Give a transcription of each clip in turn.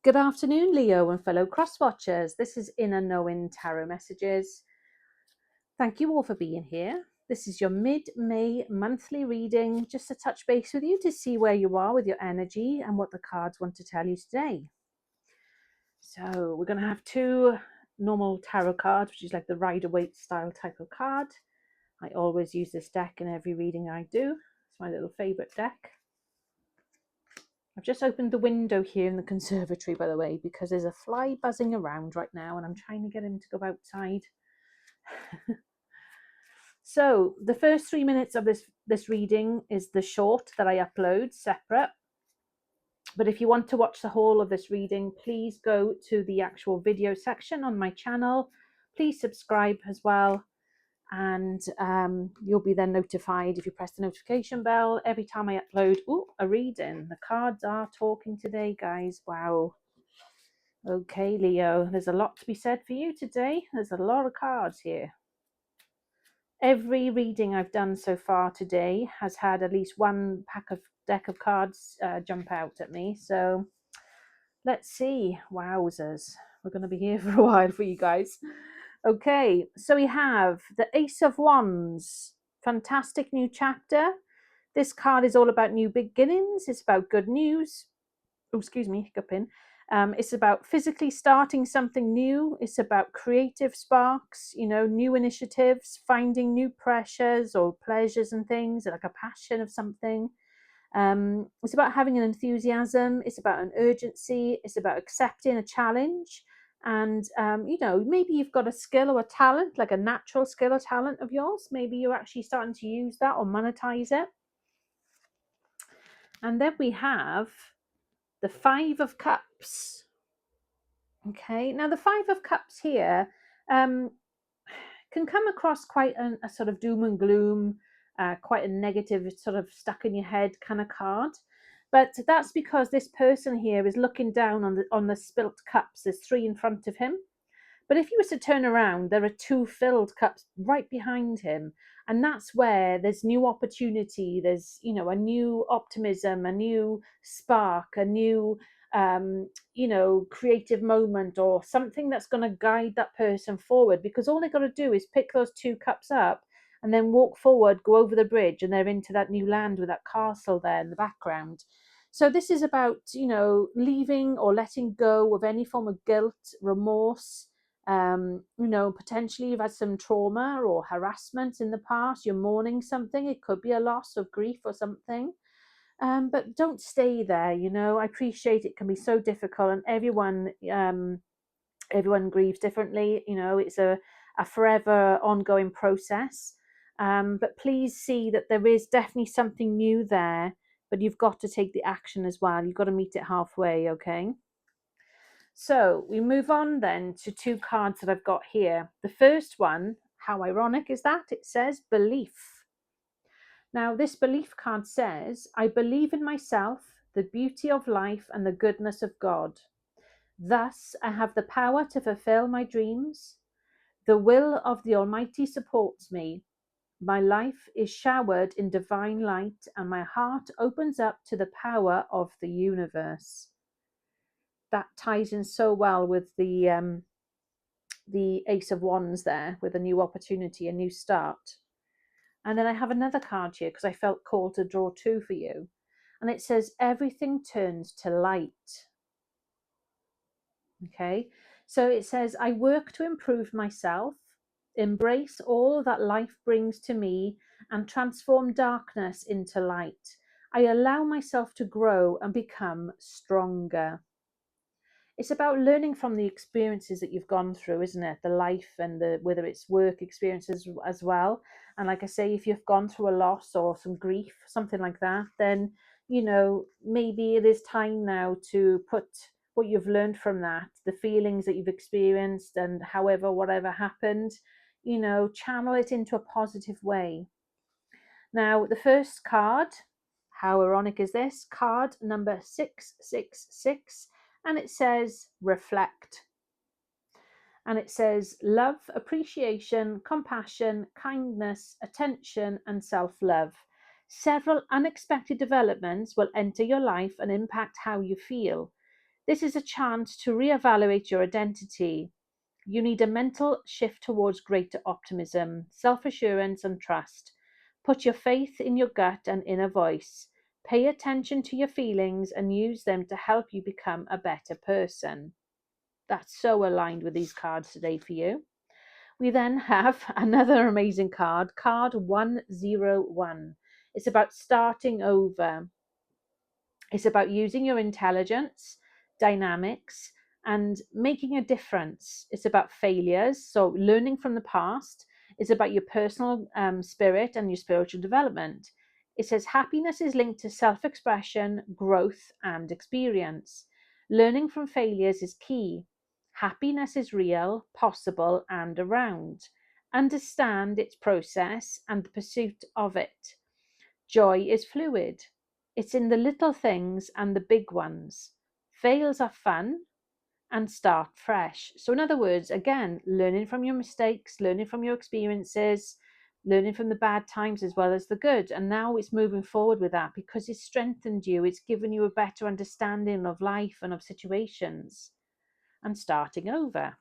Good afternoon, Leo and fellow cross-watchers. This is Inner Knowing Tarot Messages. Thank you all for being here. This is your mid-May monthly reading, just to touch base with you to see where you are with your energy and what the cards want to tell you today. So we're going to have two normal tarot cards, which is like the Rider-Waite style type of card. I always use this deck in every reading I do. It's my little favorite deck. I've just opened the window here in the conservatory, by the way, because there's a fly buzzing around right now and I'm trying to get him to go outside. So the first 3 minutes of this reading is the short that I upload separate. But if you want to watch the whole of this reading, please go to the actual video section on my channel. Please subscribe as well. And you'll be then notified if you press the notification bell every time I upload a reading. The cards are talking today, guys. Wow. Okay, Leo, there's a lot to be said for you today. There's a lot of cards here. Every reading I've done so far today has had at least one deck of cards jump out at me. So let's see. Wowzers. We're going to be here for a while for you guys. Okay, so we have the Ace of Wands. Fantastic new chapter. This card is all about new beginnings. It's about good news. Oh, excuse me, hiccuping. It's about physically starting something new. It's about creative sparks, new initiatives, finding new pressures or pleasures and things, like a passion of something. It's about having an enthusiasm. It's about an urgency. It's about accepting a challenge. And, maybe you've got a skill or a talent, like a natural skill or talent of yours. Maybe you're actually starting to use that or monetize it. And then we have the Five of Cups. Okay, now the Five of Cups here can come across quite a sort of doom and gloom, quite a negative, sort of stuck in your head kind of card. But that's because this person here is looking down on the spilt cups. There's three in front of him. But if you were to turn around, there are two filled cups right behind him. And that's where there's new opportunity. There's, a new optimism, a new spark, a new, creative moment or something that's going to guide that person forward. Because all they've got to do is pick those two cups up and then walk forward, go over the bridge, and they're into that new land with that castle there in the background. So this is about, leaving or letting go of any form of guilt, remorse. Potentially you've had some trauma or harassment in the past. You're mourning something. It could be a loss of grief or something. But don't stay there. I appreciate it can be so difficult, and everyone grieves differently. It's a forever ongoing process. But please see that there is definitely something new there, but you've got to take the action as well. You've got to meet it halfway, okay? So we move on then to two cards that I've got here. The first one, how ironic is that? It says belief. Now this belief card says, I believe in myself, the beauty of life and the goodness of God. Thus I have the power to fulfill my dreams. The will of the Almighty supports me. My life is showered in divine light and my heart opens up to the power of the universe. That ties in so well with the Ace of Wands there, with a new opportunity, a new start. And then I have another card here because I felt called to draw two for you. And it says, everything turns to light. Okay, so it says, I work to improve myself, embrace all that life brings to me, and transform darkness into light. I allow myself to grow and become stronger. It's about learning from the experiences that you've gone through, isn't it? The life and whether it's work experiences as well. And like I say, if you've gone through a loss or some grief, something like that, then, maybe it is time now to put what you've learned from that, the feelings that you've experienced and whatever happened, channel it into a positive way. Now, the first card, how ironic is this? Card number 666. And it says reflect. And it says love, appreciation, compassion, kindness, attention, and self-love. Several unexpected developments will enter your life and impact how you feel. This is a chance to reevaluate your identity. You need a mental shift towards greater optimism, self-assurance, and trust. Put your faith in your gut and inner voice. Pay attention to your feelings and use them to help you become a better person. That's so aligned with these cards today for you. We then have another amazing card, card 101. It's about starting over. It's about using your intelligence, dynamics, and making a difference. It's about failures, so learning from the past. It's about your personal spirit and your spiritual development. It says happiness is linked to self expression, growth, and experience. Learning from failures is key. Happiness is real, possible, and around. Understand its process and the pursuit of it. Joy is fluid. It's in the little things and the big ones. Fails are fun and start fresh. So, in other words, again, learning from your mistakes, learning from your experiences, learning from the bad times as well as the good. And now it's moving forward with that because it's strengthened you, it's given you a better understanding of life and of situations and starting over.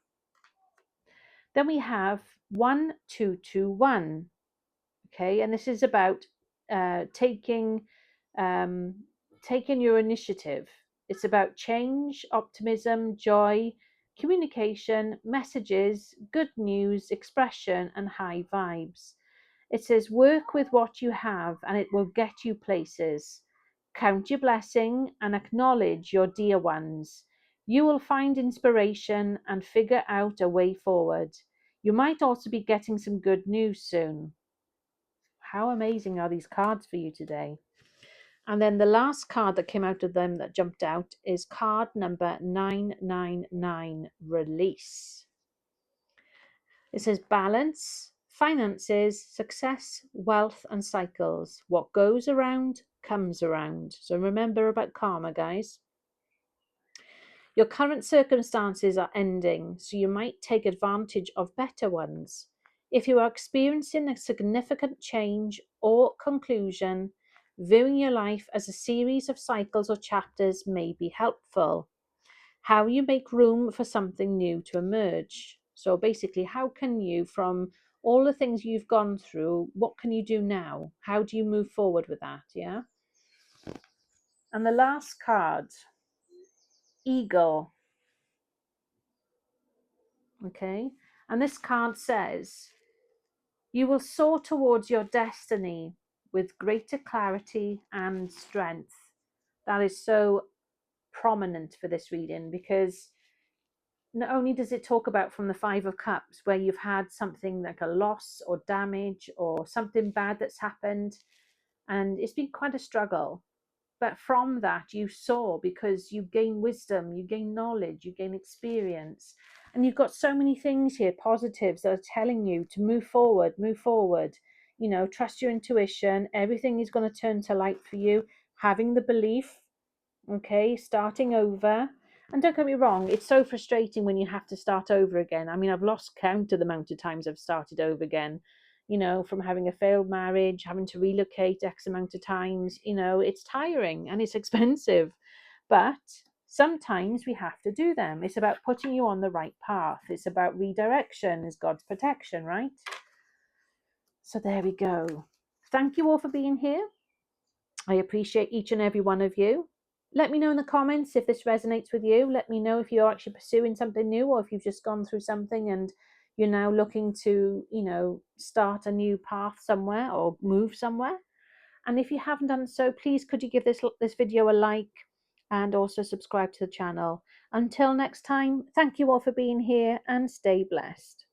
Then we have 1221. Okay, and this is about taking taking your initiative. It's about change, optimism, joy, communication, messages, good news, expression, and high vibes. It says work with what you have and it will get you places. Count your blessing and acknowledge your dear ones. You will find inspiration and figure out a way forward. You might also be getting some good news soon. How amazing are these cards for you today? And then the last card that came out of them that jumped out is card number 999, release. It says balance, finances, success, wealth, and cycles. What goes around comes around. So remember about karma, guys. Your current circumstances are ending, so you might take advantage of better ones. If you are experiencing a significant change or conclusion, viewing your life as a series of cycles or chapters may be helpful. How you make room for something new to emerge. So basically, how can you, from all the things you've gone through, what can you do now? How do you move forward with that? Yeah. And the last card, Eagle. Okay. And this card says, you will soar towards your destiny with greater clarity and strength. That is so prominent for this reading because not only does it talk about from the Five of Cups where you've had something like a loss or damage or something bad that's happened and it's been quite a struggle, but from that you soar because you gain wisdom, you gain knowledge, you gain experience, and you've got so many things here, positives, that are telling you to move forward, you know, trust your intuition, everything is going to turn to light for you, having the belief. Okay, starting over. And don't get me wrong, it's so frustrating when you have to start over again. I mean, I've lost count of the amount of times I've started over again, you know, from having a failed marriage, having to relocate X amount of times. You know, it's tiring and it's expensive, but sometimes we have to do them. It's about putting you on the right path. It's about redirection, is God's protection, right? So there we go. Thank you all for being here. I appreciate each and every one of you. Let me know in the comments if this resonates with you. Let me know if you're actually pursuing something new or if you've just gone through something and you're now looking to, you know, start a new path somewhere or move somewhere. And if you haven't done so, please could you give this video a like and also subscribe to the channel. Until next time, thank you all for being here and stay blessed.